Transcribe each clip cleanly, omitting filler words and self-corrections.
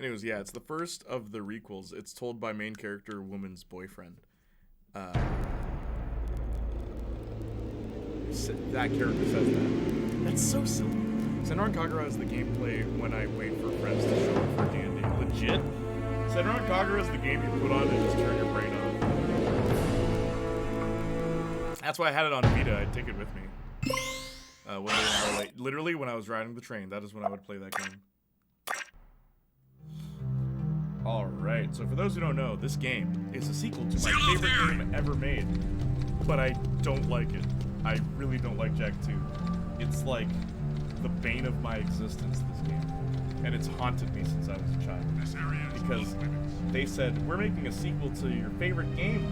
Anyways, yeah, it's the first of the requels. It's told by main character woman's boyfriend. That character says that. That's so silly. Senran Kagura is the gameplay when I wait for friends to show up for D&D. Legit? Senran Kagura is the game you put on and just turn your brain off. That's why I had it on Vita. I'd take it with me. Literally, when I was riding the train, that is when I would play that game. Alright, so for those who don't know, this game is a sequel to my favorite game ever made. But I don't like it. I really don't like Jak II. It's like the bane of my existence, this game. And it's haunted me since I was a child. Because they said, we're making a sequel to your favorite game,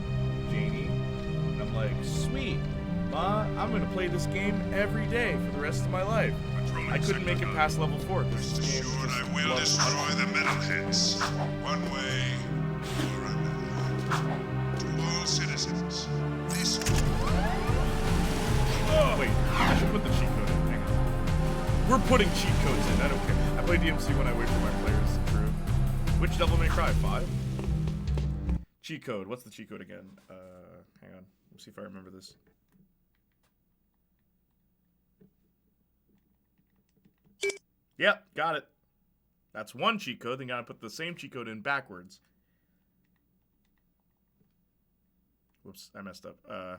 Janie. And I'm like, sweet. Ma, I'm gonna play this game every day for the rest of my life. I couldn't make it past level 4 because this game just I will destroy the metalheads, one way or another. To all citizens, this... Oh, wait, I should put the cheat code in. Hang on. We're putting cheat codes in, I don't care. I play DMC when I wait for my players to improve. Which Devil May Cry? 5? Cheat code, what's the cheat code again? Hang on, let's see if I remember this. Yep, got it. That's one cheat code, then gotta put the same cheat code in backwards. Whoops, I messed up. Come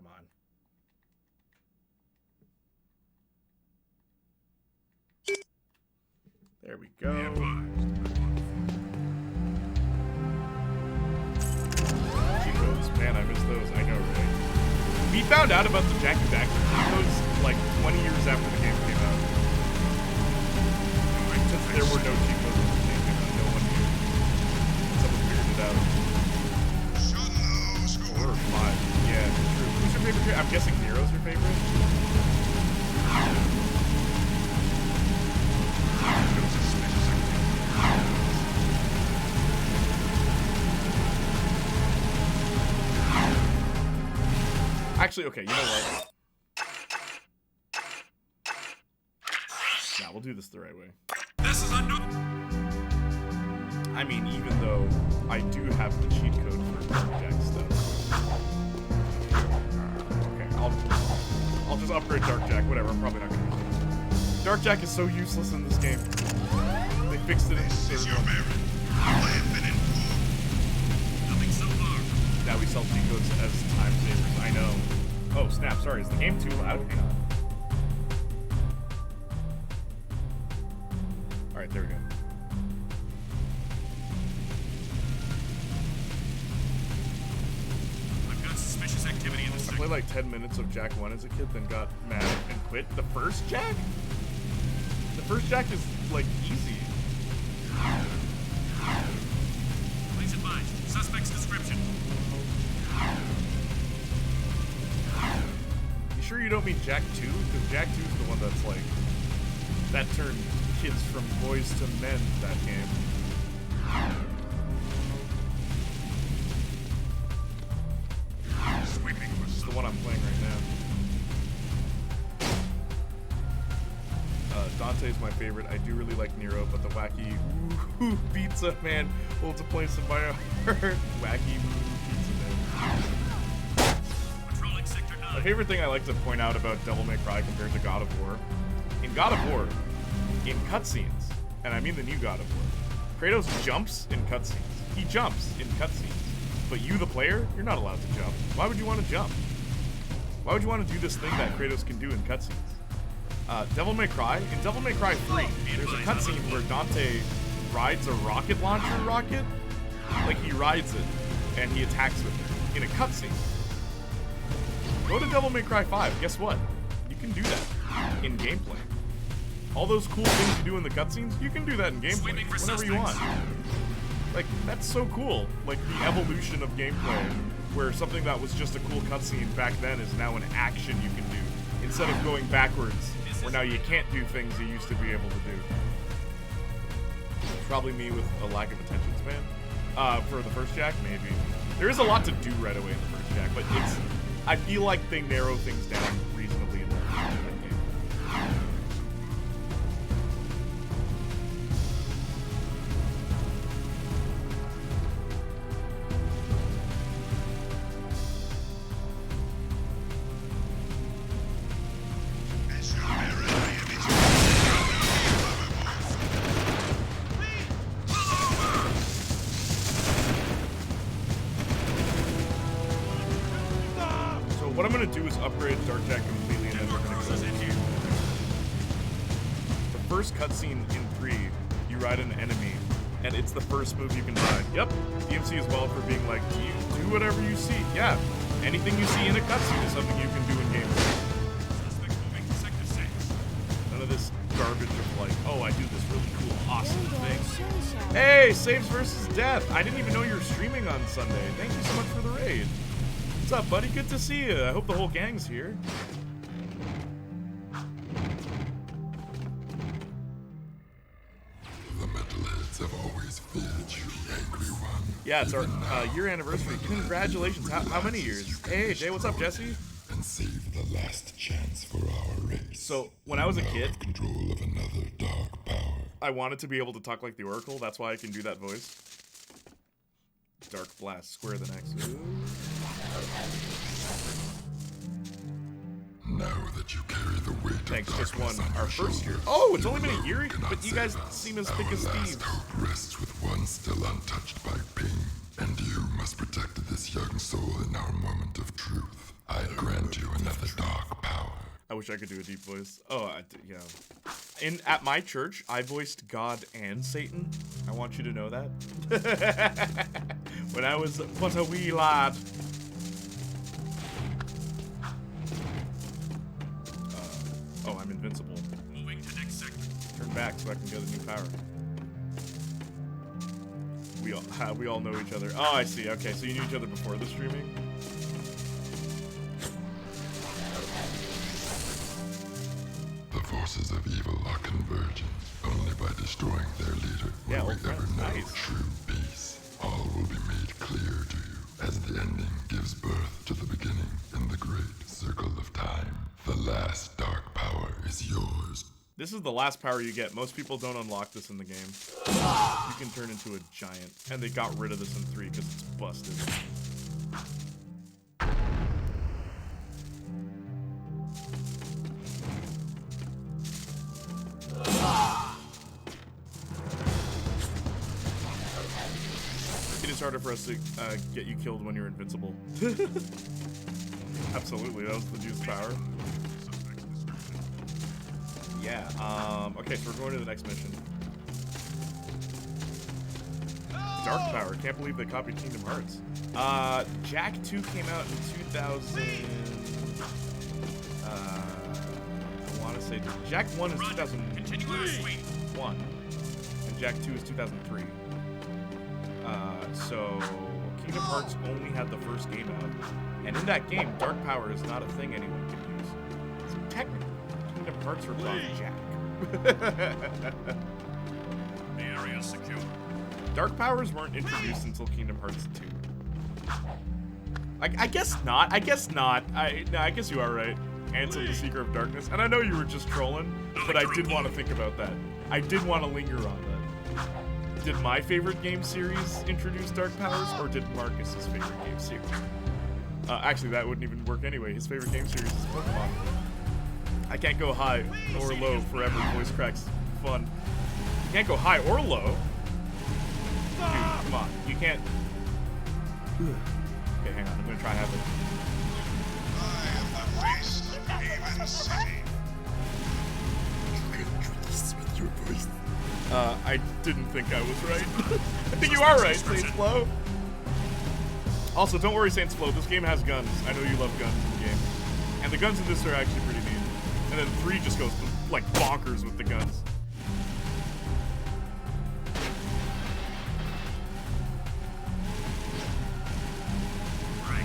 on. There we go. Cheat codes, man, I miss those. I know, right? We found out about the Jak II cheat codes like 20 years after the game came out. Since there were no cheat codes when the game came out, no one knew. Someone figured it out. 4 or 5. Yeah, true. Who's your favorite character? I'm guessing Nero's your favorite? Actually, okay, you know what? Nah, we'll do this the right way. This is a new... I mean, even though I do have the cheat code for Dark Jak stuff. Okay, I'll just upgrade Dark Jak, whatever, I'm probably not gonna use it. Dark Jak is so useless in this game. They fixed it in the third one. Nothing so far. Now we sell cheat codes as time savers, I know. Oh, snap, sorry, is the game too loud? Hang on. Alright, there we go. I've got suspicious activity in the I sector. played like 10 minutes of Jak 1 as a kid, then got mad and quit. The first Jak? The first Jak is, like, easy. Please advise. Suspect's description. You sure you don't mean Jak II? Because Jak II is the one that's, like, that turned kids from boys to men, that game. Sweeping It's the one I'm playing right now. Dante's my favorite. I do really like Nero, but the wacky pizza man holds a place in my heart. Wacky pizza man. Patrolling sector 9. My favorite thing I like to point out about Devil May Cry compared to God of War, in God of War, in cutscenes, and I mean the new God of War, Kratos jumps in cutscenes. He jumps in cutscenes. But you, the player, you're not allowed to jump. Why would you want to jump? Why would you want to do this thing that Kratos can do in cutscenes? Devil May Cry, in Devil May Cry 3, there's a cutscene where Dante rides a rocket launcher rocket. Like, he rides it, and he attacks with it in a cutscene. Go to Devil May Cry 5, guess what? You can do that in gameplay. All those cool things you do in the cutscenes, you can do that in gameplay, whenever you want. Like, that's so cool. Like, the evolution of gameplay, where something that was just a cool cutscene back then is now an action you can do, instead of going backwards, where now you can't do things you used to be able to do. Probably me with a lack of attention span. For the first Jak, maybe. There is a lot to do right away in the first Jak, but it's. I feel like they narrow things down reasonably enough in that game. What I'm gonna do is upgrade Dark Jak completely, and then we're gonna go. The first cutscene in 3, you ride an enemy, and it's the first move you can ride. Yep, DMC is well for being like, do you do whatever you see? Yeah, anything you see in a cutscene is something you can do in game. None of this garbage of like, oh, I do this really cool, awesome thing. Hey, saves versus death. I didn't even know you were streaming on Sunday. Thank you so much for the raid. What's up, buddy? Good to see you. I hope the whole gang's here. The metalheads have always feared you, angry one. Yeah, it's our year anniversary. Congratulations. How many years? Hey, Jay, what's up, Jesse? And save the last chance for our race. So, when I was a kid, control of another dark power. I wanted to be able to talk like the Oracle. That's why I can do that voice. Dark Blast, square the next. Now that you carry the weight Thanks, of just won darkness on our your first year. shoulders, Oh, it's only you been a alone year, cannot but you guys save us. seem as Our thick as last thieves. hope rests with one still untouched by pain, and you must protect this young soul in our moment of truth. I grant you another dark power. I wish I could do a deep voice. Oh, yeah. At my church, I voiced God and Satan. I want you to know that. When I was but a wee lad. Oh, I'm invincible. Moving to next sector. Turn back so I can get a new power. We all know each other. Oh, I see. Okay, so you knew each other before the streaming? The forces of evil are converging. Only by destroying their leader will we ever know true peace. All will be made clear to you as the ending gives birth to the beginning in the great circle of time. The last dark power is yours. This is the last power you get. Most people don't unlock this in the game. You can turn into a giant. And they got rid of this in 3 because it's busted. It is harder for us to get you killed when you're invincible. Absolutely, that was the juice power. Yeah, okay, so we're going to the next mission. Dark Power, can't believe they copied Kingdom Hearts. Jak II came out in 2000... I want to say... Jak 1 is 2001, and Jak 2 is 2003. So, Kingdom Hearts only had the first game out. And in that game, Dark Power is not a thing anyone can use. So technically, Kingdom Hearts ripped off Jak. The area is secure. Dark Powers weren't introduced until Kingdom Hearts 2. I guess not. I guess not. I guess you are right. Ansem, the Seeker of Darkness. And I know you were just trolling, but I did want to think about that. I did want to linger on that. Did my favorite game series introduce Dark Powers, or did Marcus's favorite game series? Actually, that wouldn't even work anyway. His favorite game series is Pokemon. I can't go high or low forever. Voice cracks fun. You can't go high or low. Dude, come on. You can't. Okay, hang on. I'm gonna try having. I am the beast of Haven City. You can do this with your voice. I didn't think I was right. I think you are right, Saints Flow. Also, don't worry, Saints Flow. This game has guns. I know you love guns in the game. And the guns in this are actually pretty neat. And then 3 just goes, like, bonkers with the guns.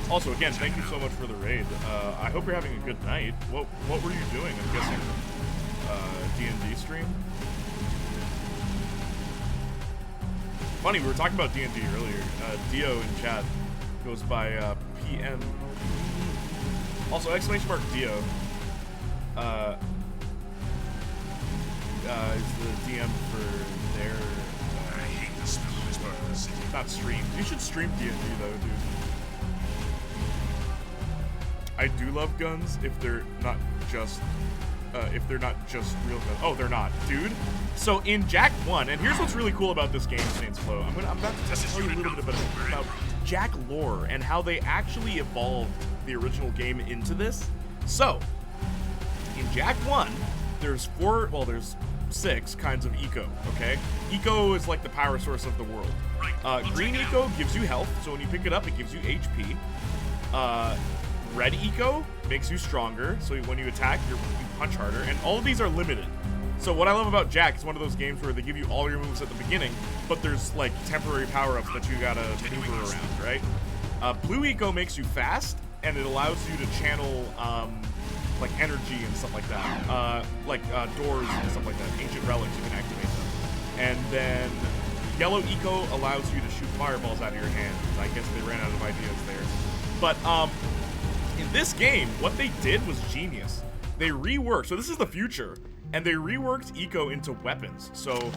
Also, again, thank you so much for the raid. I hope you're having a good night. What were you doing? I'm guessing D&D stream? Funny, we were talking about D&D earlier. Dio in chat goes by PM. Also, exclamation mark Dio is the DM for their. I hate the smell of this part of the city. Not stream. You should stream D&D though, dude. I do love guns if they're not just real guns. Oh, they're not, dude. So in Jak I, and here's what's really cool about this game, Saints Flow. I'm about to tell you a little bit about Jak lore and how they actually evolved the original game into this. So in Jak I, there's six kinds of eco, okay? Eco is like the power source of the world. Green eco gives you health, so when you pick it up, it gives you HP. Red eco makes you stronger, so when you attack, you punch harder, and all of these are limited. So what I love about Jak, it's one of those games where they give you all your moves at the beginning, but there's like temporary power-ups that you gotta maneuver around, right? Blue eco makes you fast, and it allows you to channel like energy and stuff like that, doors and stuff like that, ancient relics, you can activate them. And then yellow eco allows you to shoot fireballs out of your hand. I guess they ran out of ideas there. But in this game, what they did was genius. They reworked, so this is the future, and they reworked eco into weapons. So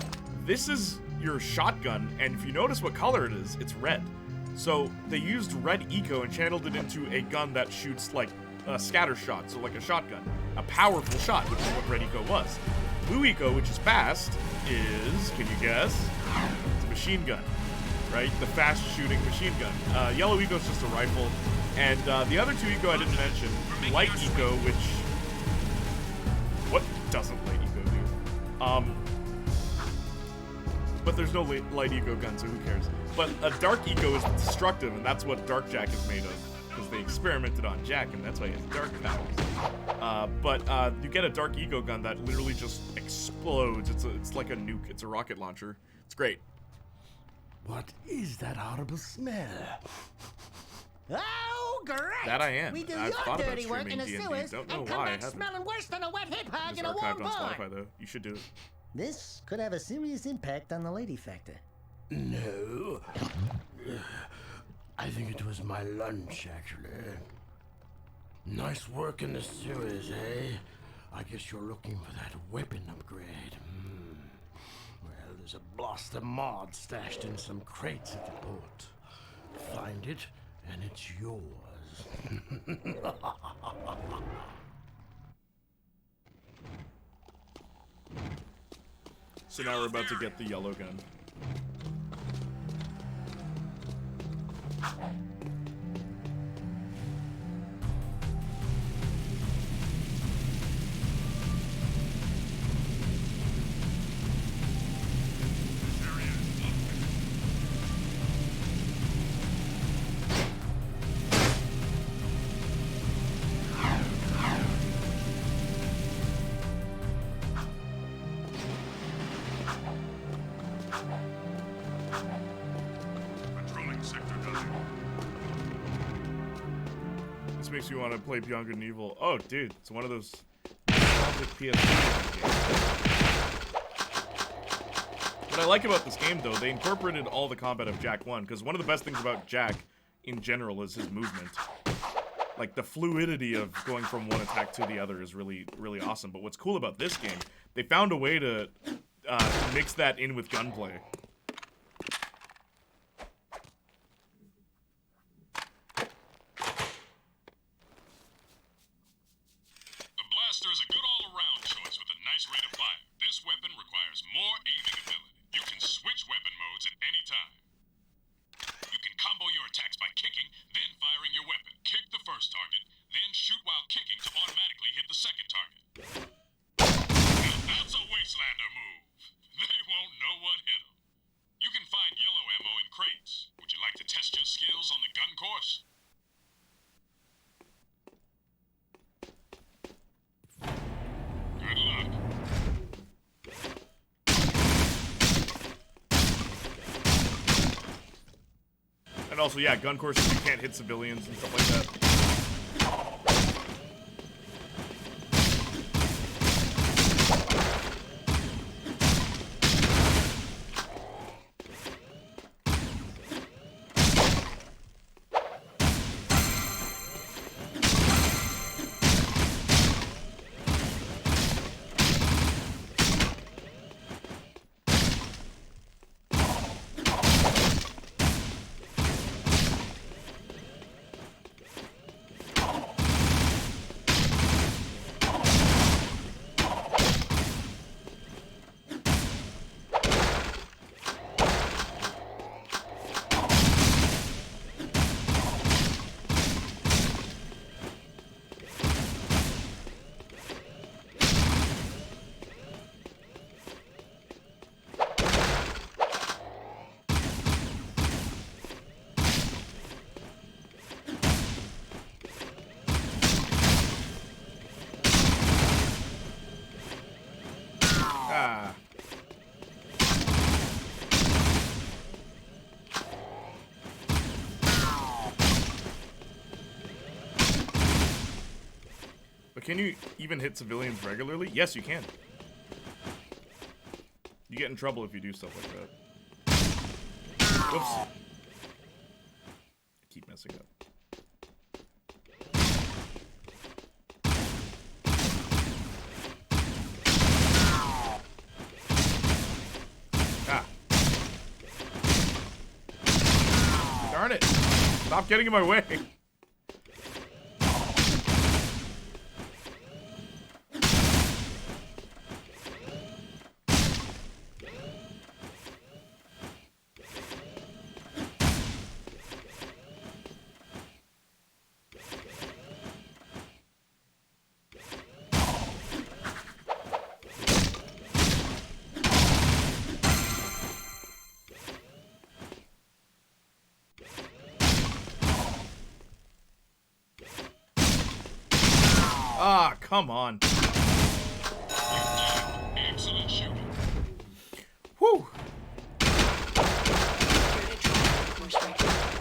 this is your shotgun, and if you notice what color it is, it's red. So they used red eco and channeled it into a gun that shoots like a scatter shot, so like a shotgun. A powerful shot, which is what red eco was. Blue eco, which is fast, is, can you guess? It's a machine gun, right? The fast shooting machine gun. Yellow eco is just a rifle. And the other two eco I didn't mention, light eco, which, what doesn't light eco do? But there's no light eco gun, so who cares? But a dark eco is destructive, and that's what Dark Jak is made of, because they experimented on Jak, and that's why he has dark powers. But you get a dark eco gun that literally just explodes. It's like a nuke. It's a rocket launcher. It's great. What is that horrible smell? Oh, great! That I am. We do I've your thought about dirty work in the streaming sewers D&D. Don't know and come why I back haven't. smelling worse than a wet hip hog It's in a warm archived on barn. Spotify though. You should do it. This could have a serious impact on the lady factor. No. I think it was my lunch, actually. Nice work in the sewers, eh? I guess you're looking for that weapon upgrade. Well, there's a blaster mod stashed in some crates at the port. Find it, and it's yours. So now we're about to get the yellow gun. Makes you want to play Beyond Good and Evil. Oh, dude, it's one of those classic PS2 games. What I like about this game, though, they incorporated all the combat of Jak 1, because one of the best things about Jak, in general, is his movement. Like, the fluidity of going from one attack to the other is really, really awesome. But what's cool about this game, they found a way to mix that in with gunplay. Also, yeah, gun courses, you can't hit civilians and stuff like that. But can you even hit civilians regularly? Yes, you can. You get in trouble if you do stuff like that. Whoops. I keep messing up. Ah. Darn it. Stop getting in my way. Ah, come on. Excellent shooting. Whew.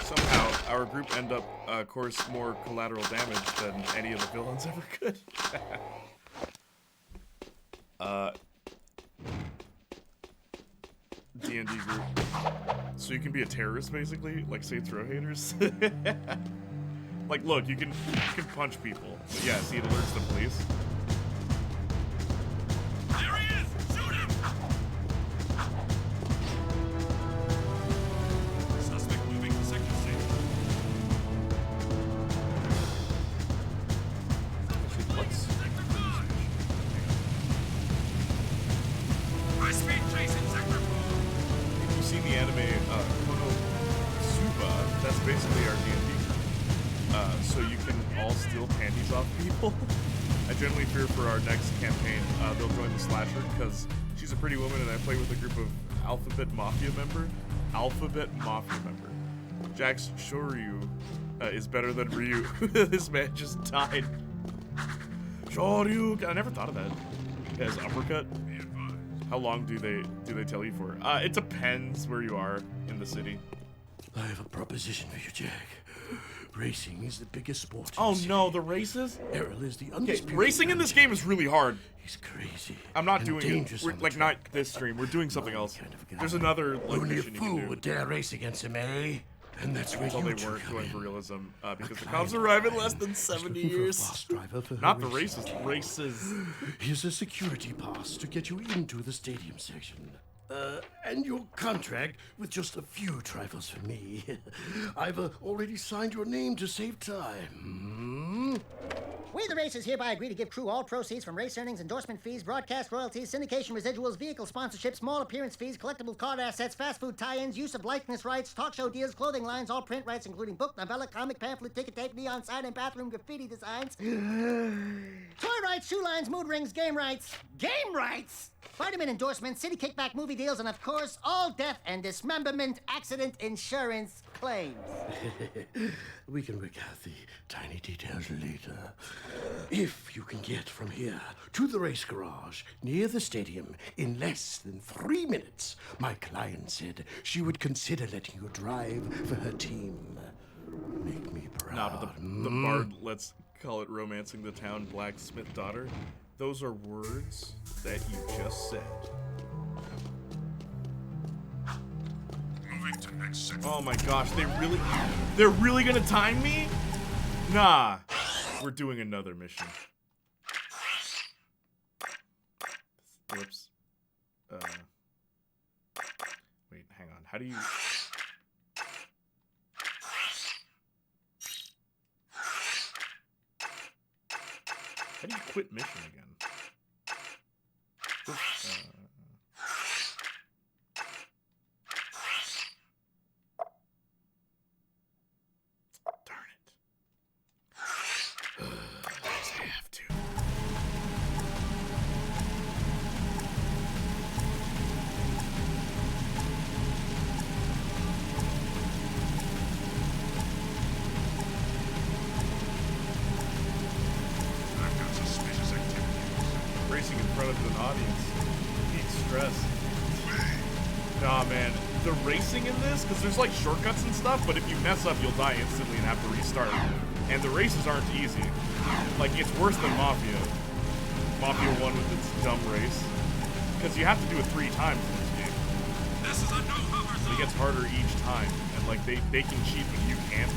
Somehow, our group end up cause more collateral damage than any of the villains ever could. D&D group. So you can be a terrorist, basically? Like Saints Row haters? Like, look, you can punch people. But yeah, see, it alerts the police. There he is! Shoot him! Suspect moving to sector C. Actually, let's... High speed chase in sector 4. If you've seen the anime Konosuba, that's basically our D&D. So you can all steal panties off people. I generally fear for our next campaign, they'll join the slasher because she's a pretty woman and I play with a group of Alphabet Mafia member. Jak Shoryu is better than Ryu. This man just died. Shoryu. I never thought of that as uppercut. How long do they tell you for? It depends where you are in the city. I have a proposition for you, Jack. Racing is the biggest sport. Oh no, the races? Errol is the Okay, undisputed. racing in this game is really hard. He's crazy. I'm not and doing dangerous it. We're, on the like, track. not this stream. We're doing something else. Kind of guy. There's another like, Only a mission you fool can do. would dare race against him, eh? And that's where Well, you they two weren't come going in. for realism because the A cops client arrive in of less mine than is 70 looking for a years. fast driver for her Not the racing races. team. Races. Here's a security pass to get you into the stadium section. And your contract with just a few trifles for me. I've already signed your name to save time. We, the racers, hereby agree to give crew all proceeds from race earnings, endorsement fees, broadcast royalties, syndication residuals, vehicle sponsorships, small appearance fees, collectible card assets, fast food tie-ins, use of likeness rights, talk show deals, clothing lines, all print rights, including book, novella, comic, pamphlet, ticket tape, neon sign, and bathroom graffiti designs. Toy rights, shoe lines, mood rings, game rights. Game rights! Vitamin endorsements, city kickback movie deals, and of course, all death and dismemberment accident insurance claims. We can work out the tiny details later. If you can get from here to the race garage near the stadium in less than 3 minutes, my client said she would consider letting you drive for her team. Make me proud. Nah, but the bard, let's call it romancing the town blacksmith daughter. Those are words that you just said. Moving to next sector. Oh my gosh, they're really gonna time me? Nah, we're doing another mission. Whoops. Wait, hang on. How do you... How do you quit mission again? Oops, darn it. I have to. I've got suspicious activity. Racing in front of an audience. Peak stress. Way. Nah, man. The racing in this, because there's like shortcuts and stuff, but if you mess up, you'll die instantly and have to restart. And the races aren't easy. Like, it's worse than Mafia. Mafia 1 with its dumb race. Because you have to do it 3 times in this game. This is a no-hover So it gets harder each time. And, like, they can cheat, but you can't.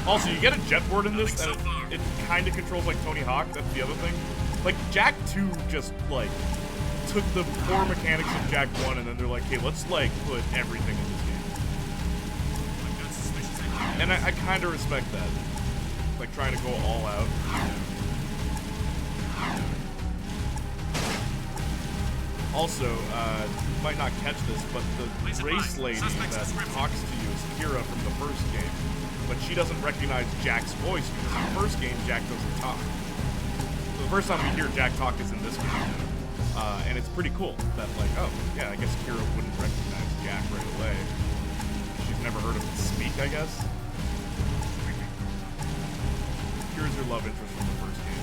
Also, you get a jet board in this, and it kind of controls like Tony Hawk. That's the other thing. Like, Jak II just, like, took the core mechanics of Jak 1, and then they're like, hey, let's, like, put everything in this game. And I kind of respect that. Like, trying to go all out. Also, you might not catch this, but the race lady that talks to you is Kira from the first game. But she doesn't recognize Jack's voice because in the first game, Jak doesn't talk. So the first time we hear Jak talk is in this game. And it's pretty cool that, like, oh, yeah, I guess Kira wouldn't recognize Jak right away. She's never heard him speak, I guess. Kira's your love interest from the first game.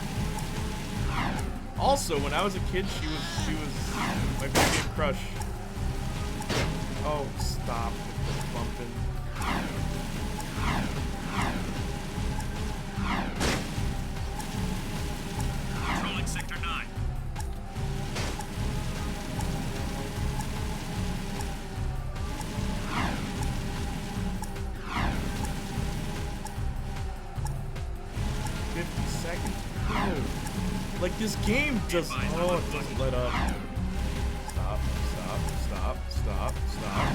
Also, when I was a kid, she was my video game crush. Oh, stop with the bumping. Controlling Sector 9. Like, this game just, oh, it doesn't let up. Stop, stop, stop, stop, stop.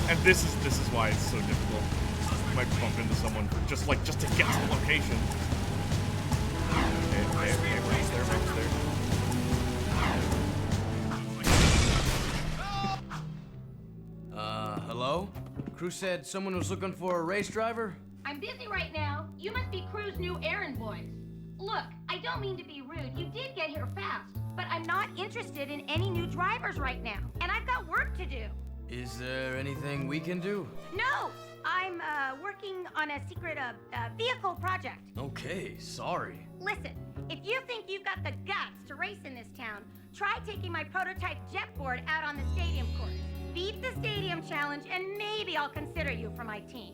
And this is why it's so difficult. You might bump into someone for just to get to the location. Okay, Max there. Hello? Crew said someone was looking for a race driver? I'm busy right now. You must be Crew's new errand boys. Look, I don't mean to be rude. You did get here fast, but I'm not interested in any new drivers right now, and I've got work to do. Is there anything we can do? No, I'm working on a secret vehicle project. Okay, sorry. Listen, if you think you've got the guts to race in this town, try taking my prototype jet board out on the stadium course. Beat the stadium challenge, and maybe I'll consider you for my team.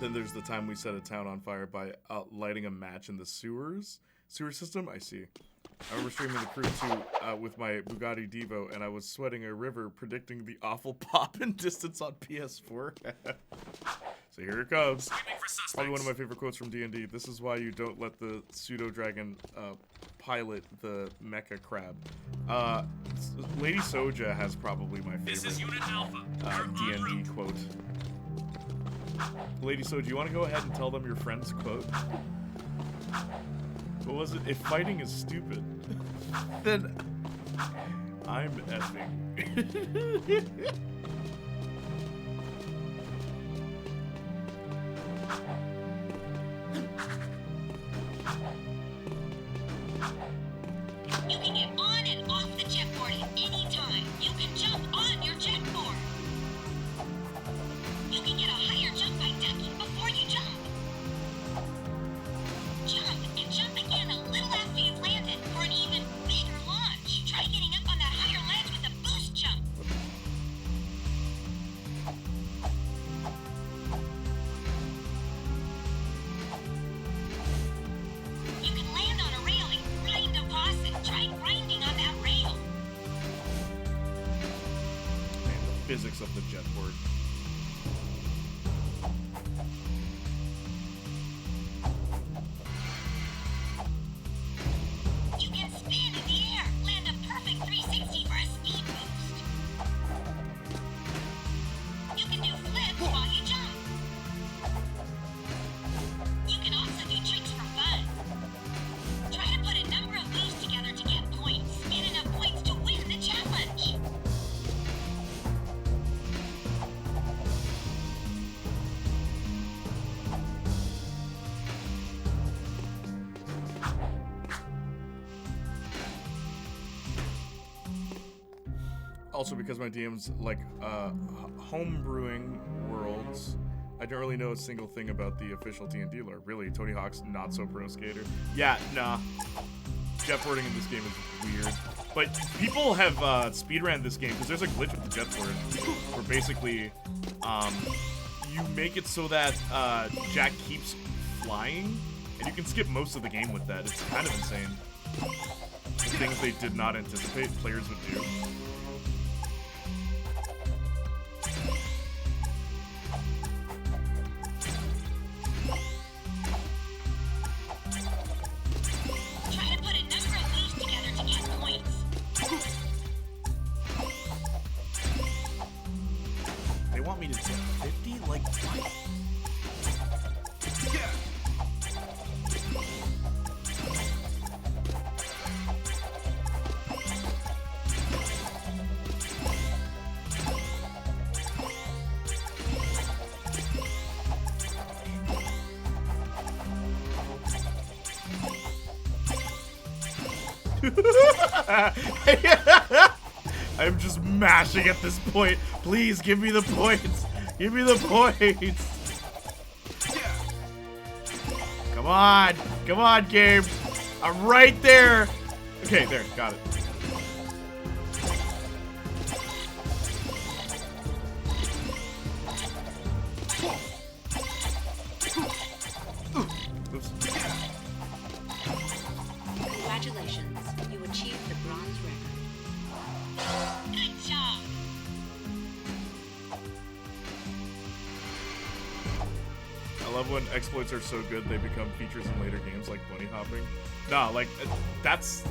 Then there's the time we set a town on fire by lighting a match in the sewer system. I see. I remember streaming the Crew 2 with my Bugatti Devo, and I was sweating a river predicting the awful pop and distance on PS4. So here it comes. Probably one of my favorite quotes from D&D. This is why you don't let the pseudo-dragon pilot the mecha crab. Lady Soja has probably my favorite This is Unit Alpha. D&D quote. Lady Soja, you want to go ahead and tell them your friend's quote? What was it? If fighting is stupid, then I'm effing. You can get on and off the jet board at any time. You can jump on your jet board. You can get a higher jump by ducking before you jump. Jump and jump again a little after you've landed for an even bigger launch. Try getting up on that higher ledge with a boost jump. You can land on a railing, grind across it. Try grinding on that rail. Man, the physics of the jet board. You can spin in the air, land a perfect 360 for a speed boost. You can do flips while you jump. You can also do tricks for fun. Try to put a number of moves together to get points. Get enough points to win the challenge. Also, because my DM's like home brewing worlds, I don't really know a single thing about the official D&D lore. Really, Tony Hawk's not so pro skater. Yeah, nah. Jetboarding in this game is weird. But people have speedrun this game because there's a glitch with the jetboard where basically you make it so that Jak keeps flying, and you can skip most of the game with that. It's kind of insane. The things they did not anticipate players would do. Try to put a number of moves together to get points. They want me to get 50? Like, what? I'm just mashing at this point. Please give me the points. Give me the points. Come on. Come on, game. I'm right there. Okay, there. Got it. Oops. Congratulations, you achieved the bronze record. Good job. I love when exploits are so good they become features in later games like bunny hopping. Nah, like, that's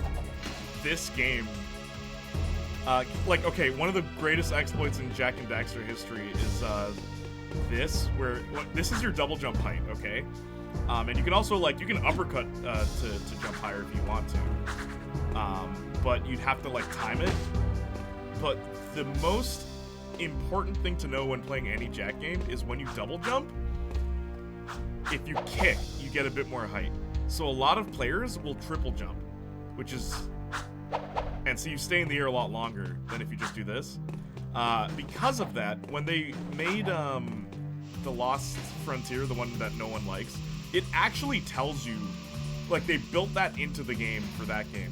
this game. Like, okay, one of the greatest exploits in Jak and Daxter history is this, where this is your double jump height, okay? And you can also, like, you can uppercut to jump higher if you want to. But you'd have to, like, time it. But the most important thing to know when playing any Jak game is when you double jump, if you kick, you get a bit more height. So a lot of players will triple jump, which is... And so you stay in the air a lot longer than if you just do this. Because of that, when they made The Lost Frontier, the one that no one likes, it actually tells you, like, they built that into the game for that game.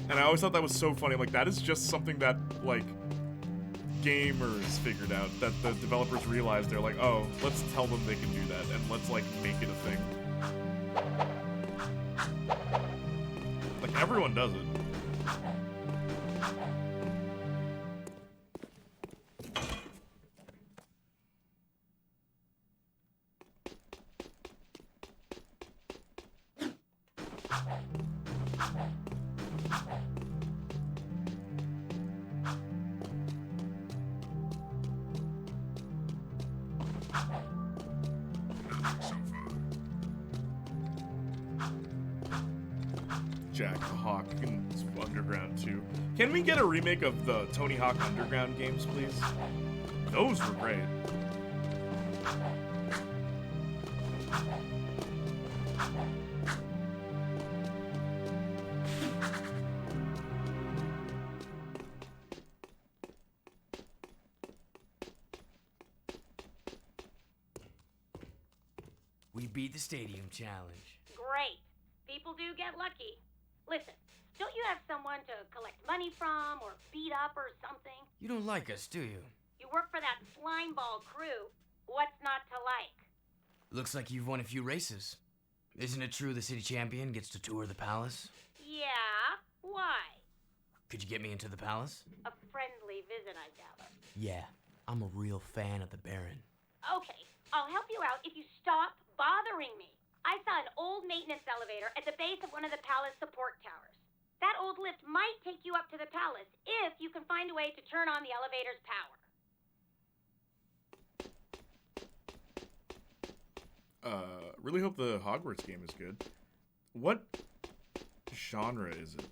And I always thought that was so funny. Like, that is just something that, like, gamers figured out, that the developers realized. They're like, oh, let's tell them they can do that, and let's, like, make it a thing. Like, everyone does it. Jak Hawk and Underground 2. Can we get a remake of the Tony Hawk Underground games, please? Those were great. We beat the stadium challenge. Great. People do get lucky. Listen, don't you have someone to collect money from or beat up or something? You don't like us, do you? You work for that slimeball crew. What's not to like? Looks like you've won a few races. Isn't it true the city champion gets to tour the palace? Yeah? Why? Could you get me into the palace? A friendly visit, I gather. Yeah, I'm a real fan of the Baron. Okay, I'll help you out if you stop bothering me. I saw an old maintenance elevator at the base of one of the palace support towers. That old lift might take you up to the palace if you can find a way to turn on the elevator's power. Really hope the Hogwarts game is good. What genre is it?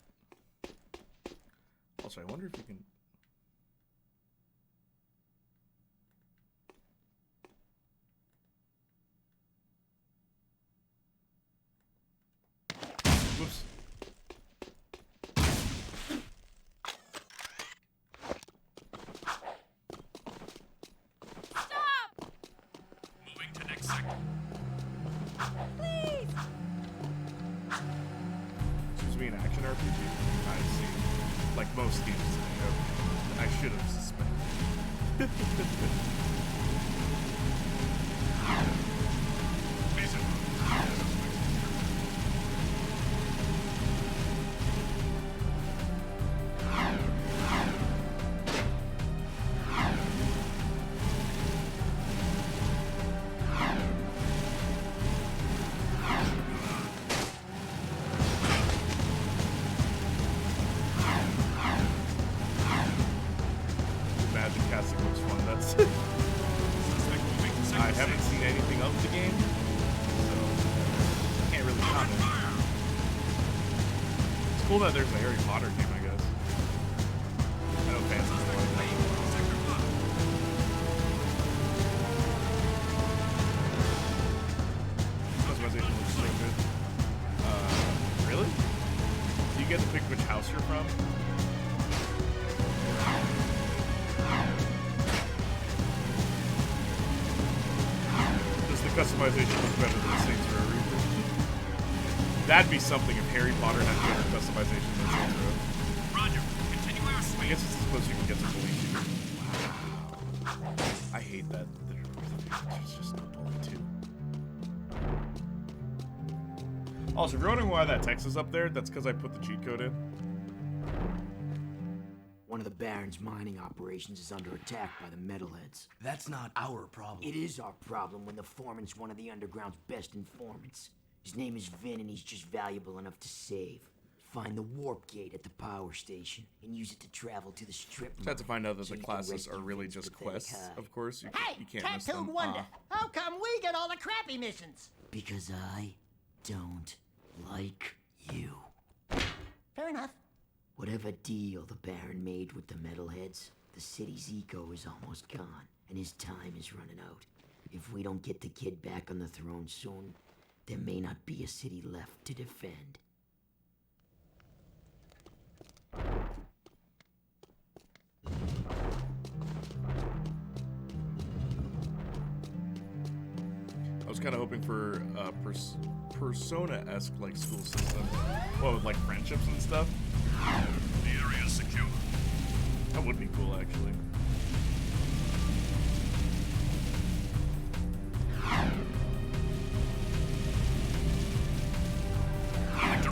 Also, I wonder if you can... Whoops. an RPG? I see. Like most games today. I should have suspected. Magic casting looks fun. That's. I haven't seen anything of the game, so can't really comment. It's cool that there's a Harry Potter game, I guess. I know fans still like that. Customization looks so good. Really? Do you get to pick which house you're from? Customization was better than Saints Row Reaper. That'd be something if Harry Potter had better customization than Saints Row. Roger. Continue our I speed. guess it's supposed you can get some police. Wow. I hate that. There's just no bully too. Also, if you're wondering why that text is up there, that's because I put the cheat code in. One of the Baron's mining operations is under attack by the metalheads. That's not our problem. It is our problem when the foreman's one of the underground's best informants. His name is Vin, and he's just valuable enough to save. Find the warp gate at the power station and use it to travel to the strip mine. Sad to find out that so the you can classes rescue are really Vin's just pathetic quests, hide. of course. You Hey, can't miss Tattooed them. Wonder, how come we get all the crappy missions? Because I don't like you. Fair enough. Whatever deal the Baron made with the metalheads, the city's eco is almost gone, and his time is running out. If we don't get the kid back on the throne soon, there may not be a city left to defend. I was kind of hoping for a Persona-esque like school system. Well, with like friendships and stuff. The area is secure. That would be cool, actually.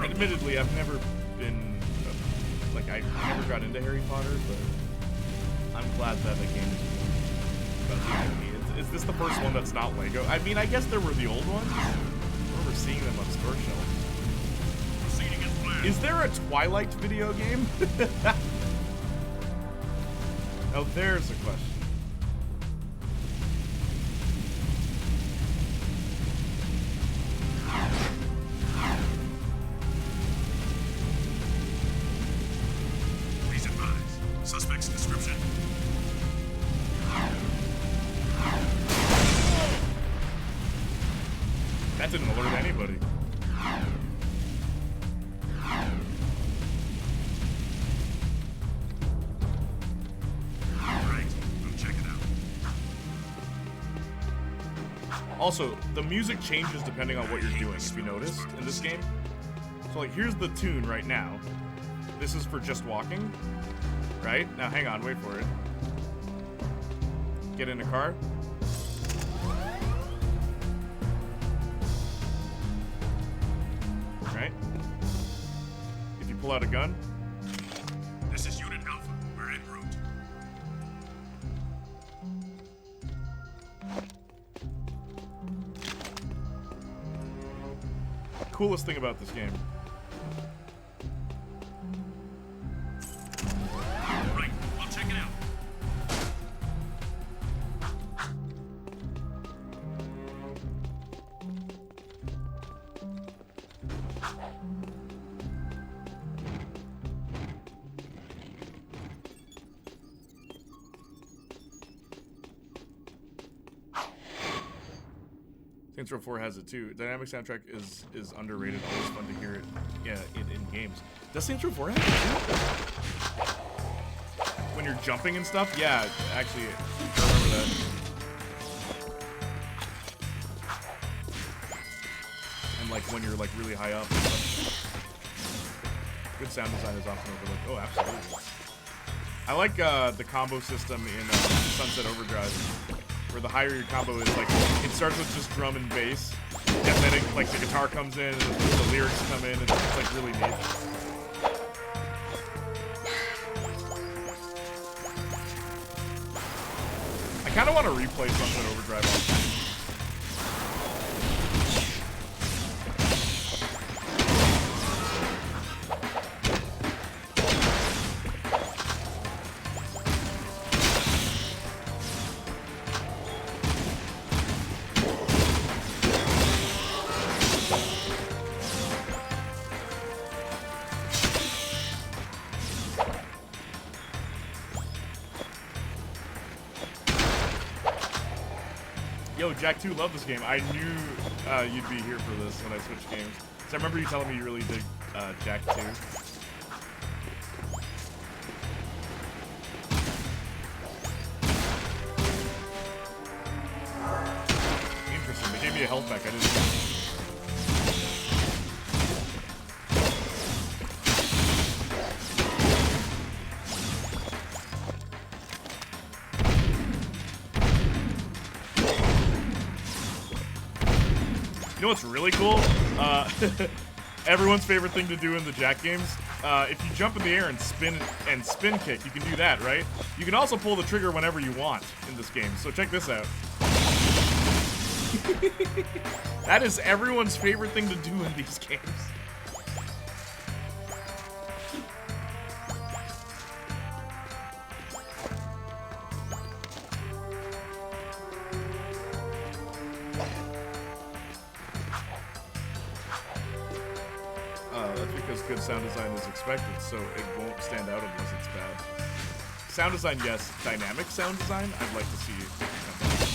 Admittedly, I've never been like I never got into Harry Potter, but I'm glad that the game is about the IP. Is this the first one that's not Lego? I mean, I guess there were the old ones. I remember seeing them on store shelves. Proceeding as planned. Is there a Twilight video game? Now there's a question. Please advise. Suspect's description. That didn't alert anybody. Great. We'll check it out. Also, the music changes depending on what you're doing, if you noticed, in this game. So, like, here's the tune right now. This is for just walking, right? Now, hang on, wait for it. Get in a car. Right? If you pull out a gun, This is Unit Alpha. We're en route. coolest thing about this game. Right. I'll check it out. Saints Row 4 has it too. Dynamic soundtrack is underrated. Always fun to hear it. Yeah, in games. Does Saints Row 4 have it too? When you're jumping and stuff? Yeah, actually, I remember that. And like when you're like really high up and stuff. Good sound design is often overlooked. Oh, absolutely. I like the combo system in Sunset Overdrive, where the higher your combo is, like, it starts with just drum and bass, and then it, like the guitar comes in, and the lyrics come in, and it's like really neat. I kind of want to replay Sunset Overdrive all the time. Yo, Jak II, love this game. I knew you'd be here for this when I switched games. So I remember you telling me you really dig Jak II. Interesting. They gave me a health pack. I didn't know. You know what's really cool? Everyone's favorite thing to do in the Jak games. If you jump in the air and spin kick, you can do that, right? You can also pull the trigger whenever you want in this game. So check this out. That is everyone's favorite thing to do in these games. That's because good sound design is expected, so it won't stand out unless it's bad. Sound design, yes. Dynamic sound design, I'd like to see it come back.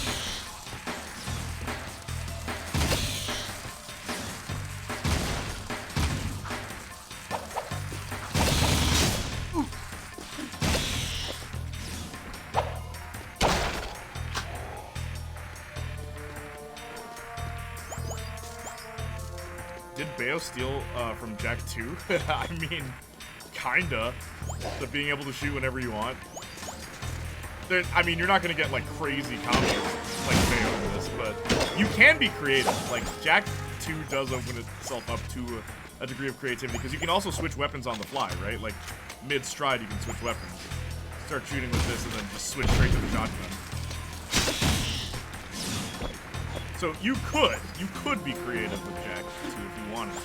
Did Bayo steal from Jak II? I mean, kinda. The being able to shoot whenever you want. I mean, you're not gonna get like crazy combos like Bayo in this, but you can be creative. Like, Jak II does open itself up to a degree of creativity, because you can also switch weapons on the fly, right? Like, mid-stride you can switch weapons. Start shooting with this and then just switch straight to the shotgun. So you could be creative with Jak II if you wanted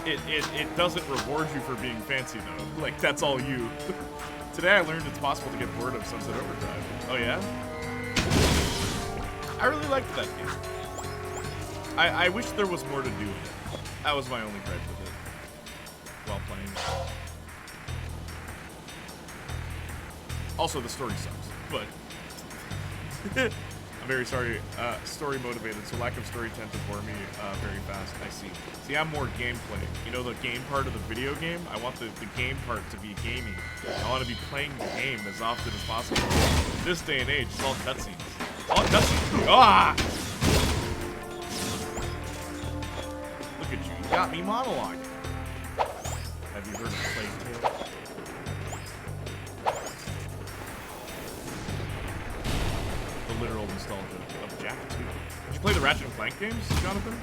to. It doesn't reward you for being fancy though. Like, that's all you. Today I learned it's possible to get bored of Sunset Overdrive. Oh yeah? I really liked that game. I wish there was more to do with it. That was my only gripe with it while playing it. Also, the story sucks, but I'm very sorry. Story motivated, so lack of story tends to bore me very fast. I see. See, I'm more gameplay. You know, the game part of the video game? I want the game part to be gaming. I want to be playing the game as often as possible. This day and age, it's all cutscenes. All cutscenes. Ah! Look at you. You got me monologuing. Have you heard of Plague Tale? Literal nostalgia of Jak II. Did you play the Ratchet & Clank games, Jonathan?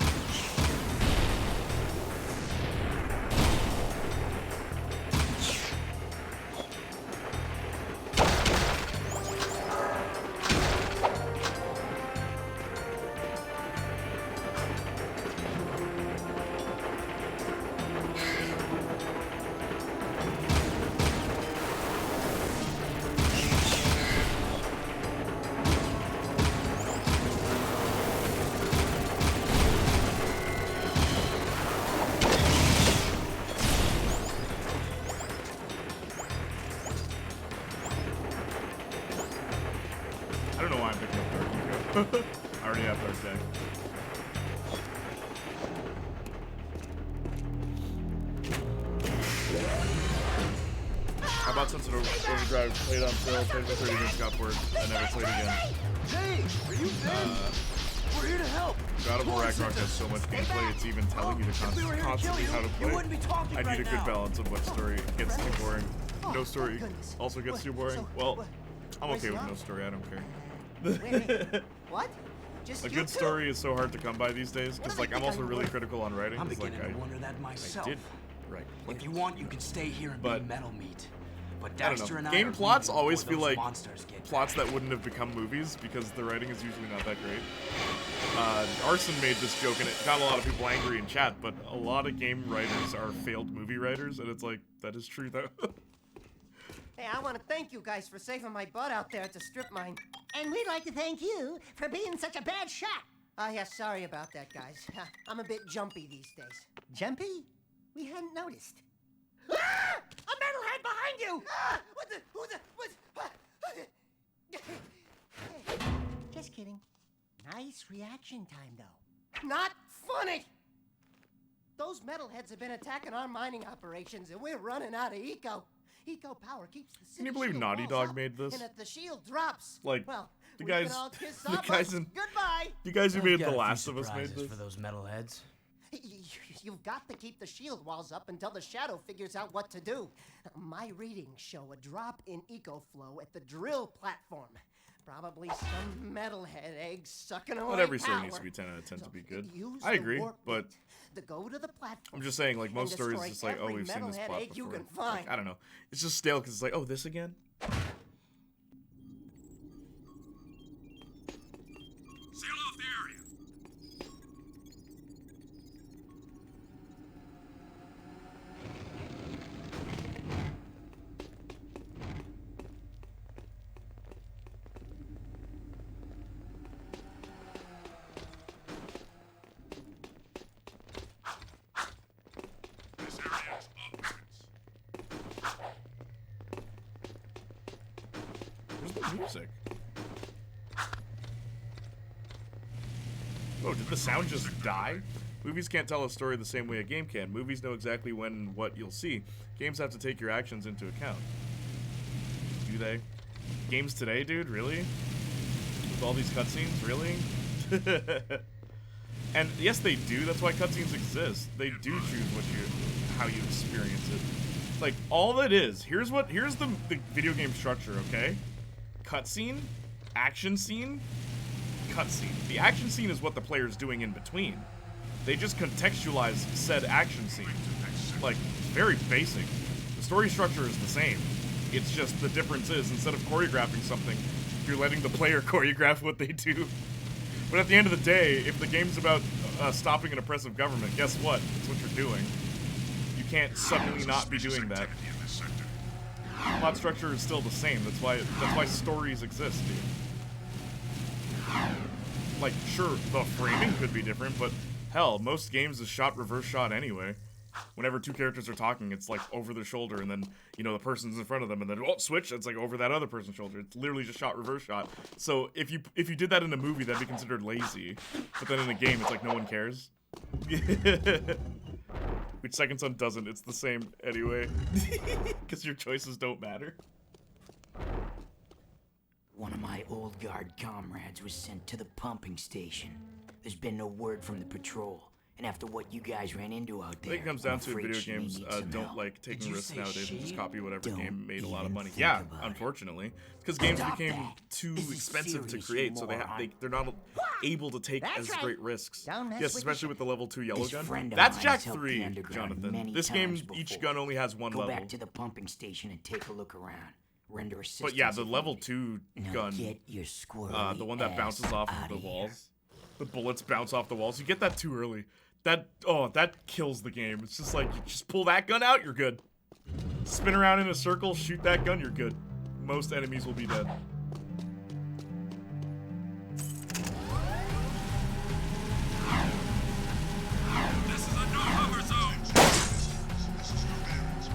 I don't know why I'm picking up Dark Eco. I already have Dark Deck. How about Sunset Overdrive? Played on sale, played for 30 minutes, got bored. I never played again. Hey, are you dead? We're here to help. God of War Ragnarok has so much gameplay, it's even telling you to constantly how to play. I need a good balance of what story gets too boring. No story also gets too boring. Well, I'm okay with no story, I don't care. What? Just A good story is so hard to come by these days, because like I'm also really critical on writing. I'm Like beginning to wonder that myself. I did write. If you want, you can stay here and be metal meat. But I don't Dexter know. and I Game are plots leaving always before feel those like monsters get plots back. that wouldn't have become movies because the writing is usually not that great. Arson made this joke and it got a lot of people angry in chat, but a lot of game writers are failed movie writers, and it's like, that is true though. Hey, I want to thank you guys for saving my butt out there at the strip mine. And we'd like to thank you for being such a bad shot. Oh, yeah, sorry about that, guys. I'm a bit jumpy these days. Jumpy? We hadn't noticed. Ah! A metalhead behind you! Ah! What the? Who the? Just kidding. Nice reaction time, though. Not funny! Those metalheads have been attacking our mining operations, and we're running out of eco. Eco power keeps the city. Can you believe shield Naughty walls Dog up, made this? And if the shield drops, Like, well, the we guys, can all kiss the our guys butts. in, Goodbye. the guys who I've made got The a few Last of Us made surprises this. for those metalheads. You've got to keep the shield walls up until the shadow figures out what to do. My readings show a drop in eco flow at the drill platform. Probably some metalhead eggs sucking away Not every story power. needs to be 10 out of 10 to be good. Use I the agree, warp but bit to go to the platform. I'm just saying, like, most and stories, destroy it's just like, oh, every we've seen this metalhead plot egg you before. can find. Like, I don't know. It's just stale because it's like, oh, this again? Seal off the area. This area's off limits. Where's the music? Oh, did the sound just die? Movies can't tell a story the same way a game can. Movies know exactly when and what you'll see. Games have to take your actions into account. Do they? Games today, dude? Really? With all these cutscenes? Really? And yes, they do. That's why cutscenes exist. They do choose how you experience it. Like, all it is, here's the video game structure, okay? Cutscene, action scene, cutscene. The action scene is what the player's doing in between. They just contextualize said action scene. Like, very basic. The story structure is the same. It's just the difference is, instead of choreographing something, you're letting the player choreograph what they do. But at the end of the day, if the game's about stopping an oppressive government, guess what? It's what you're doing. You can't suddenly not be doing that. Plot structure is still the same. That's why stories exist, dude. Like, sure, the framing could be different, but hell, most games is shot reverse shot anyway. Whenever two characters are talking, it's like over their shoulder, and then, you know, the person's in front of them, and then, oh, switch, it's like over that other person's shoulder. It's literally just shot reverse shot. So if you did that in a movie, that'd be considered lazy. But then in a game, it's like no one cares. Which Second Son doesn't. It's the same anyway. Because your choices don't matter. One of my old guard comrades was sent to the pumping station. There's been no word from the patrol. And after what you guys ran into out there, I think it comes down to video games don't like taking risks nowadays and just copy whatever game made a lot of money. Yeah, unfortunately, because games became too expensive to create, so they're not able to take as great risks. Yes, especially with the level 2 yellow gun. That's Jak III, Jonathan. This game, each gun only has one level. Go back to the pumping station and take a look around. Render assistance. But yeah, the level 2 gun, get your the one that bounces off of the walls, the bullets bounce off the walls. You get that too early. That kills the game. It's just like, you just pull that gun out, you're good. Spin around in a circle, shoot that gun, you're good. Most enemies will be dead. This is a no hover zone. This is your bearings.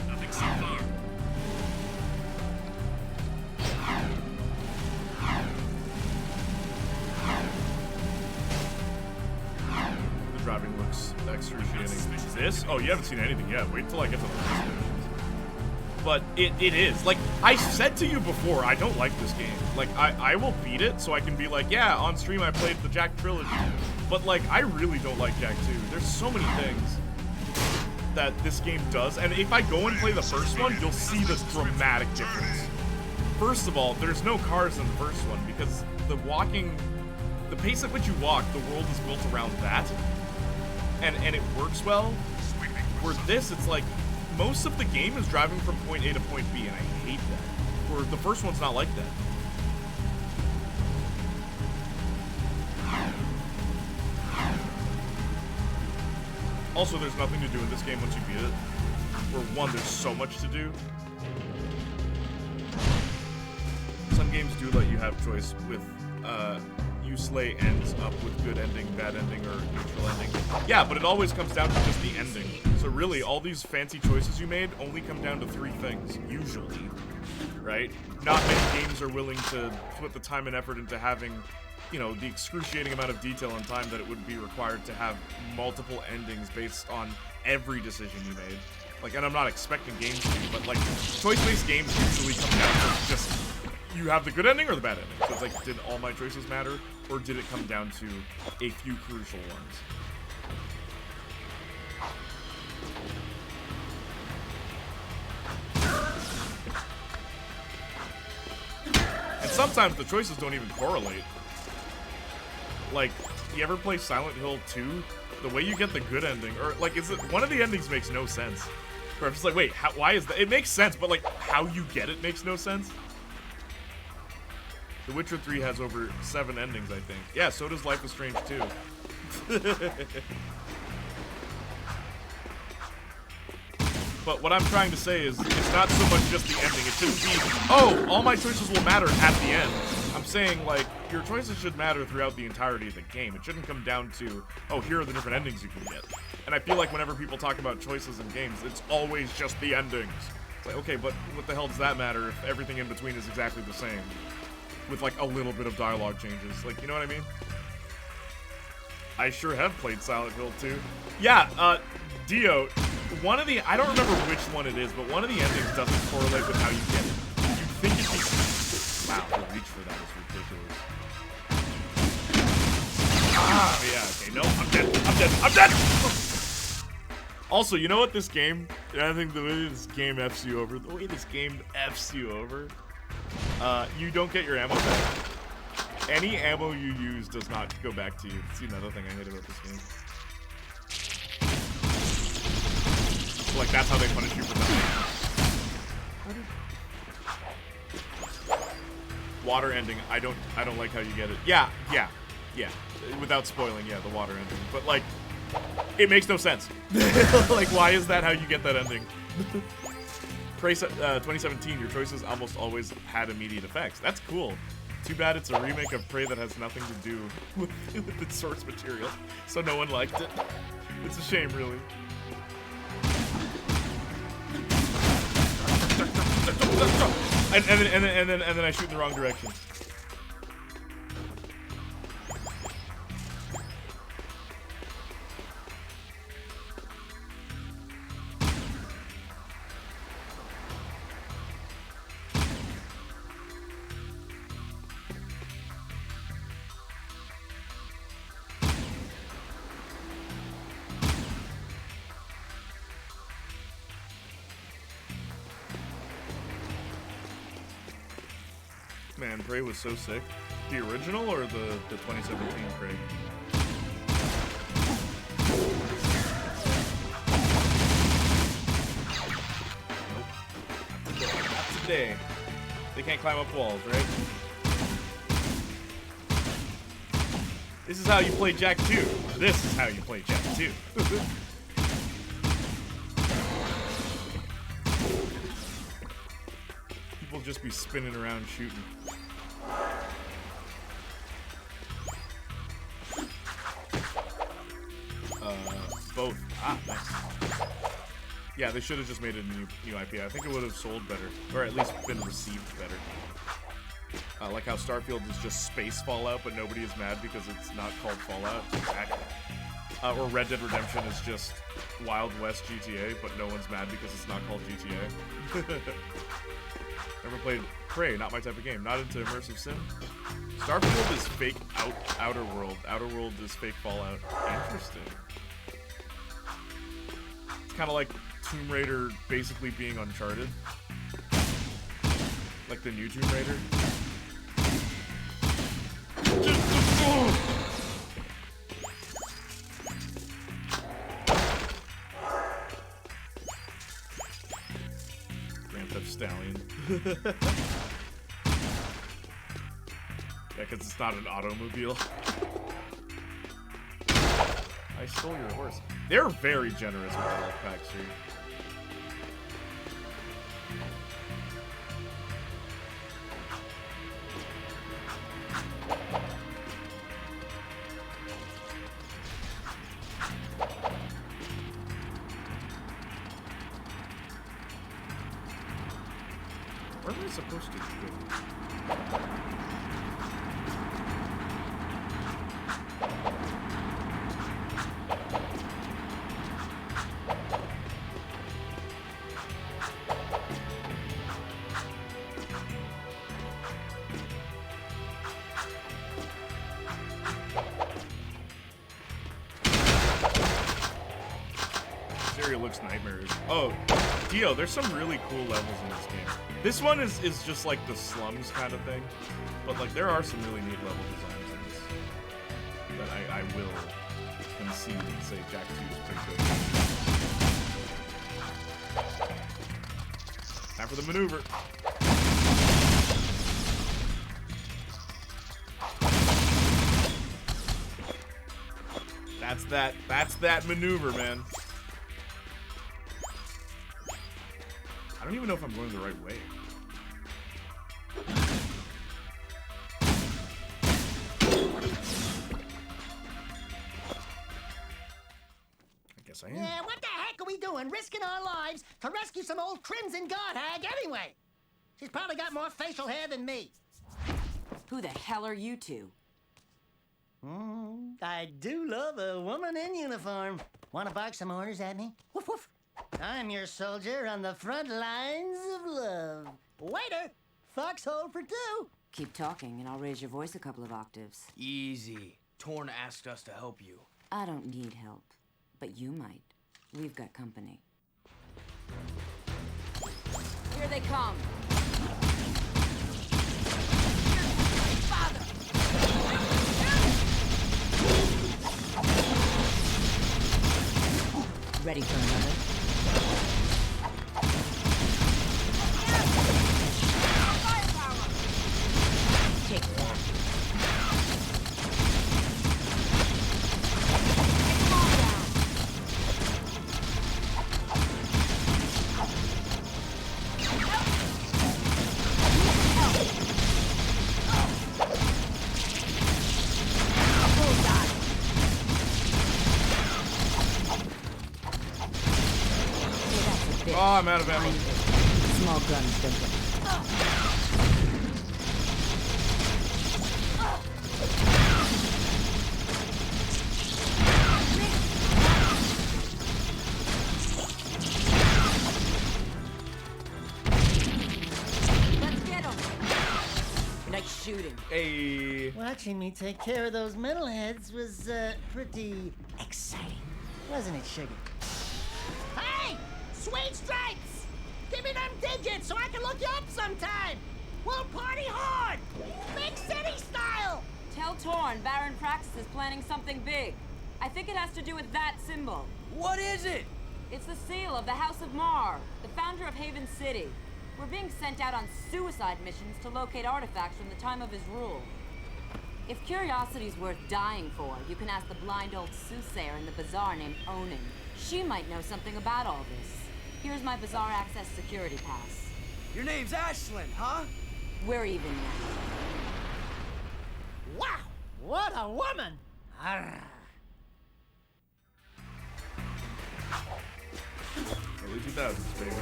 Nothing so far. The driving looks excruciating. This? Oh, you haven't seen anything yet. Wait till I get to the last missions. but it is. Like, I said to you before, I don't like this game. Like, I will beat it so I can be like, yeah, on stream I played the Jak trilogy. But, like, I really don't like Jak II. There's so many things that this game does, and if I go and play the first one, you'll see the dramatic difference. First of all, there's no cars in the first one, because the pace at which you walk, the world is built around that, and it works well. Where this, it's like, most of the game is driving from point A to point B, and I hate that. Where the first one's not like that. Also, there's nothing to do in this game once you beat it. Where one, there's so much to do. Some games do let you have choice with, you slay ends up with good ending, bad ending, or neutral ending. Yeah, but it always comes down to just the ending. So really, all these fancy choices you made only come down to 3 things, usually. Right? Not many games are willing to put the time and effort into having, you know, the excruciating amount of detail and time that it would be required to have multiple endings based on every decision you made. Like, and I'm not expecting games to, but like, choice-based games usually come down to just, you have the good ending or the bad ending. So it's like, did all my choices matter, or did it come down to a few crucial ones? And sometimes the choices don't even correlate. Like, you ever play Silent Hill 2? The way you get the good ending, or like, one of the endings makes no sense. Where I'm just like, wait, why is that? It makes sense, but like, how you get it makes no sense. The Witcher 3 has over 7 endings, I think. Yeah, so does Life is Strange 2. But what I'm trying to say is, it's not so much just the ending. It shouldn't be, oh, all my choices will matter at the end. I'm saying, like, your choices should matter throughout the entirety of the game. It shouldn't come down to, oh, here are the different endings you can get. And I feel like whenever people talk about choices in games, it's always just the endings. It's like, okay, but what the hell does that matter if everything in between is exactly the same? With, like, a little bit of dialogue changes. Like, you know what I mean? I sure have played Silent Hill 2. Yeah, Dio, one of the, I don't remember which one it is, but one of the endings doesn't correlate with how you get it. You'd think it'd be, wow, the reach for that is ridiculous. Ah, yeah, okay, no, I'm dead! Also, you know what this game, I think the way this game F's you over, you don't get your ammo back. Any ammo you use does not go back to you. It's another thing I hate about this game. So, like, that's how they punish you for nothing. Water ending, I don't like how you get it. Yeah. Without spoiling, yeah, the water ending. But, like, it makes no sense. Like, why is that how you get that ending? Prey 2017, your choices almost always had immediate effects. That's cool. Too bad it's a remake of Prey that has nothing to do with its source material, so no one liked it. It's a shame, really. And then I shoot in the wrong direction. Man, Prey was so sick. The original or the 2017 Prey? Nope. Not today. They can't climb up walls, right? This is how you play Jak II. This is how you play Jak II. People just be spinning around shooting. Both. Ah, nice. Yeah, they should have just made it a new IP. I think it would have sold better, or at least been received better. Like how Starfield is just space Fallout, but nobody is mad because it's not called Fallout. Exactly. Or Red Dead Redemption is just Wild West GTA, but no one's mad because it's not called GTA. Never played Prey, not my type of game. Not into immersive sim. Starfield is fake Outer World. Outer World is fake Fallout. Interesting. It's kind of like Tomb Raider basically being Uncharted. Like the new Tomb Raider. Grand Theft Stallion. Yeah, because it's not an automobile. I stole your horse. They're very generous with the health packs here. Where am I supposed to go? Looks nightmarish. Oh, Dio, there's some really cool levels in this game. This one is just like the slums kind of thing, but like there are some really neat level designs in this that I will concede and say Jak II is pretty good. Time for the maneuver. That's that maneuver, man. I don't even know if I'm going the right way. I guess I am. Yeah, what the heck are we doing? Risking our lives to rescue some old Crimson God hag anyway. She's probably got more facial hair than me. Who the hell are you two? I do love a woman in uniform. Want to bark some orders at me? Woof woof. I'm your soldier on the front lines of love. Waiter, foxhole for two. Keep talking and I'll raise your voice a couple of octaves. Easy. Torn asked us to help you. I don't need help, but you might. We've got company. Here they come. Father! Ready for another? Take that. Oh, I'm out of ammo. Small guns, don't they? Let's get him. Nice shooting. Hey. Watching me take care of those metalheads was pretty exciting, wasn't it, Sugar? Hey! Sweet stripes! Give me them digits so I can look you up sometime! We'll party hard! Big city style! Tell Torn Baron Praxis is planning something big. I think it has to do with that symbol. What is it? It's the seal of the House of Mar, the founder of Haven City. We're being sent out on suicide missions to locate artifacts from the time of his rule. If curiosity's worth dying for, you can ask the blind old soothsayer in the bazaar named Onan. She might know something about all this. Here's my bazaar access security pass. Your name's Ashlyn, huh? We're even now. Wow! What a woman! Arrgh. Early 2000s, baby.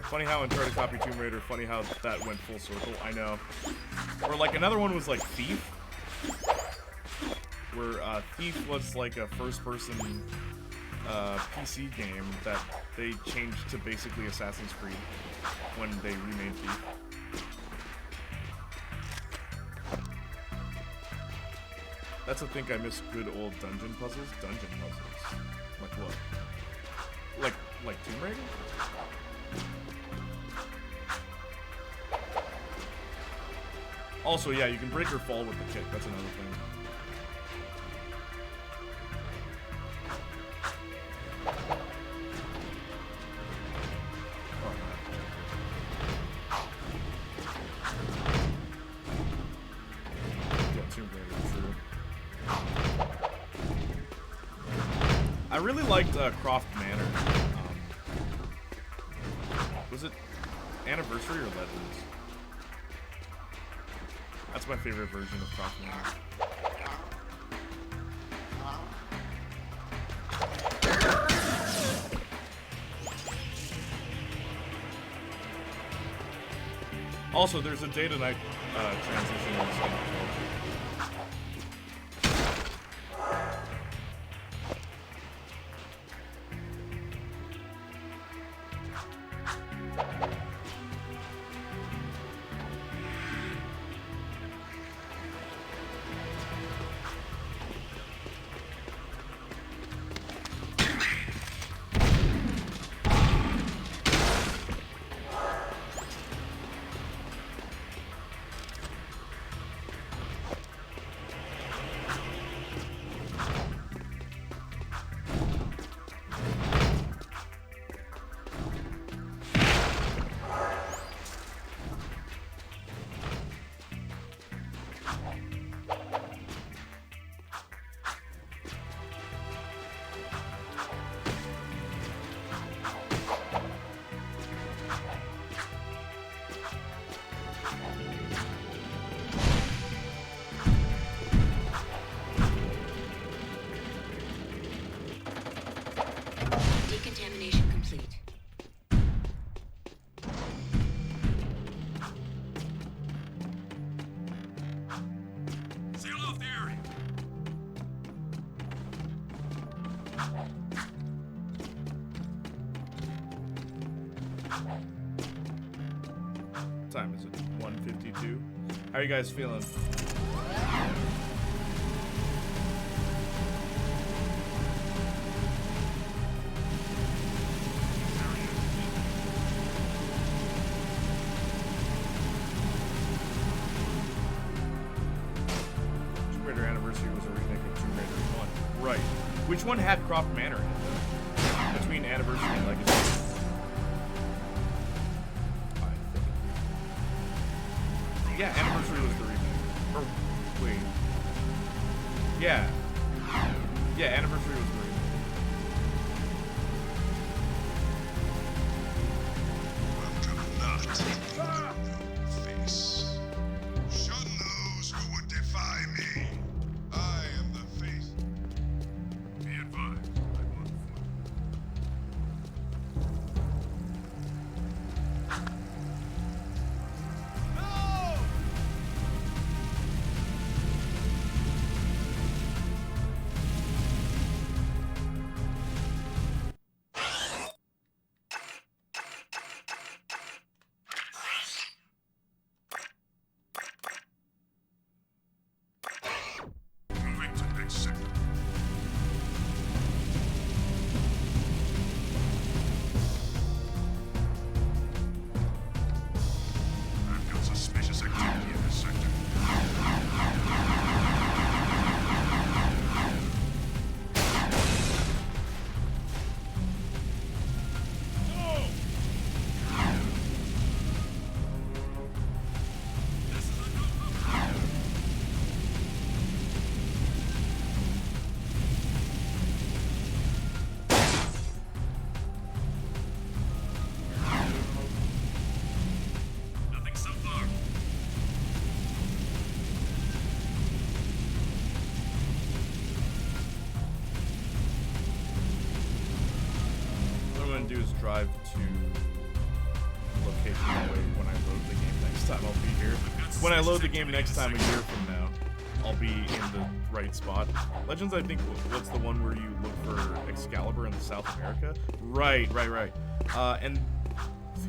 Funny how Uncharted copied Tomb Raider. Funny how that went full circle. I know. Or like another one was like Thief. where Thief was like a first-person PC game that they changed to basically Assassin's Creed when they remade Thief. That's I think I miss good old dungeon puzzles. Dungeon puzzles. Like what? Like Tomb Raider? Also, yeah, you can break or fall with the kick. That's another thing. Yeah, Tomb Raider, true. I really liked Croft Manor. Was it Anniversary or Legends? That's my favorite version of Croft Manor. Also, there's a day to night transition in this game. Decontamination complete. Seal off the area. What time is it? 1:52. How are you guys feeling? Tomb Raider Anniversary was a remake of Tomb Raider 1. Right. Which one had Croft Manor in it? Between Anniversary and Legacy? Yeah, Anniversary was the remake. Or, wait. Yeah. Yeah, Anniversary was the remake. Welcome not no face. Shun those who would defy me. I am the face. Be advised, I'm on foot. Moving to next sector. I've got suspicious activity in this sector. This is a no-go. Nothing so far. What I'm gonna do is drive to location that way when I load the game next time. I'll be here. When I load the game next time a year from now, I'll be in the right spot. Legends, I think, what's the one where you look for Excalibur in South America? Right. And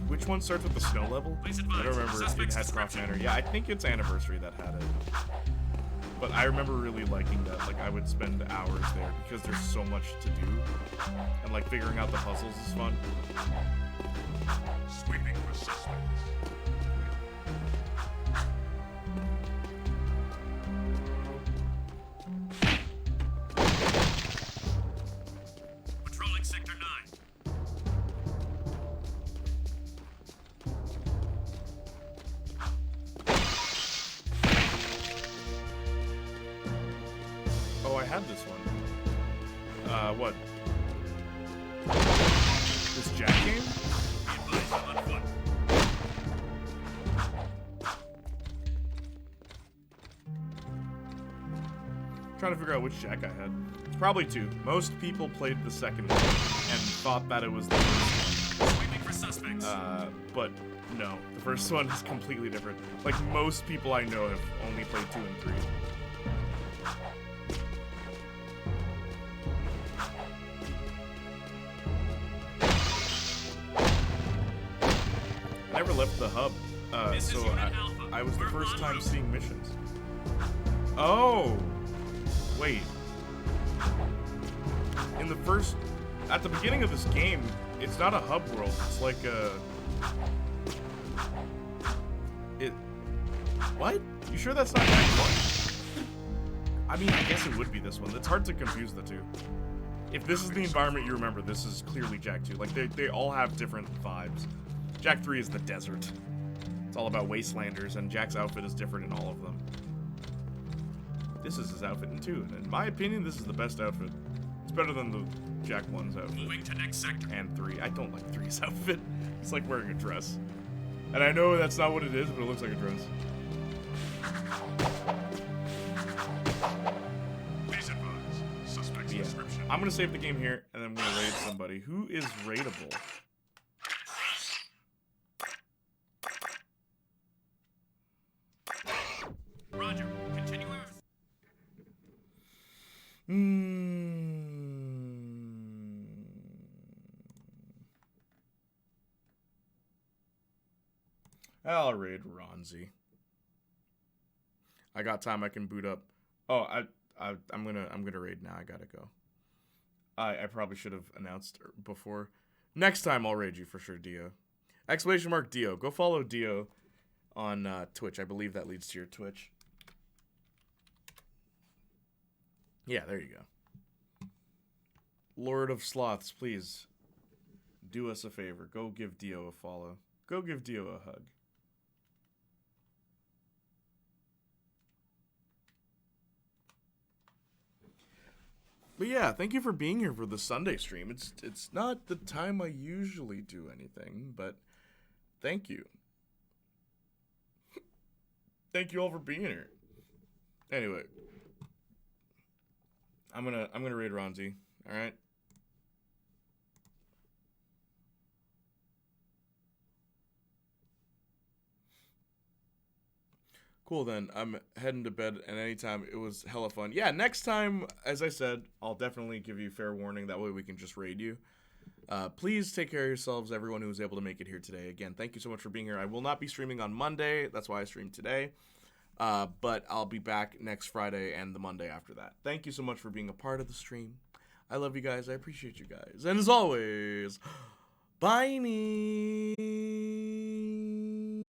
which one starts with the snow level? I don't remember if it had Cross Manor. Yeah, I think it's Anniversary that had it. But I remember really liking that. Like, I would spend hours there because there's so much to do. And, like, figuring out the puzzles is fun. Sweeping for suspects. Patrolling Sector 9. Oh, I had this one. What? This Jak game? Trying to figure out which Jak I had. It's probably 2. Most people played the second one and thought that it was the first one. Sweeping for suspects. But no, the first one is completely different. Like, most people I know have only played 2 and 3. I never left the hub, so I was the first time seeing missions. Oh! Wait. At the beginning of this game, it's not a hub world, it's like a... What? You sure that's not Jak 1? I mean, I guess it would be this one. It's hard to confuse the two. If this is the environment you remember, this is clearly Jak II. Like, they all have different vibes. Jak III is the desert. It's all about wastelanders, and Jak's outfit is different in all of them. This is his outfit in 2, and in my opinion, this is the best outfit. It's better than the Jak 1's outfit. Moving to next sector. And 3. I don't like 3's outfit. It's like wearing a dress. And I know that's not what it is, but it looks like a dress. Please advise. Suspect's description. I'm gonna save the game here, and then I'm gonna raid somebody. Who is raidable? Roger. Continue. I'll raid Ronzi. I got time. I can boot up. Oh, I'm gonna raid now. I gotta go. I probably should have announced before. Next time I'll raid you for sure, Dio. Exclamation mark Dio. Go follow Dio on Twitch. I believe that leads to your Twitch. Yeah, there you go. Lord of Sloths, please do us a favor. Go give Dio a follow. Go give Dio a hug. But yeah, thank you for being here for the Sunday stream. It's not the time I usually do anything, but thank you. Thank you all for being here. Anyway, I'm gonna raid Ronzi. All right. Cool, then. I'm heading to bed at any time. It was hella fun. Yeah, next time, as I said, I'll definitely give you fair warning. That way we can just raid you. Please take care of yourselves, everyone who was able to make it here today. Again, thank you so much for being here. I will not be streaming on Monday. That's why I streamed today. But I'll be back next Friday and the Monday after that. Thank you so much for being a part of the stream. I love you guys. I appreciate you guys. And as always, bye-nie.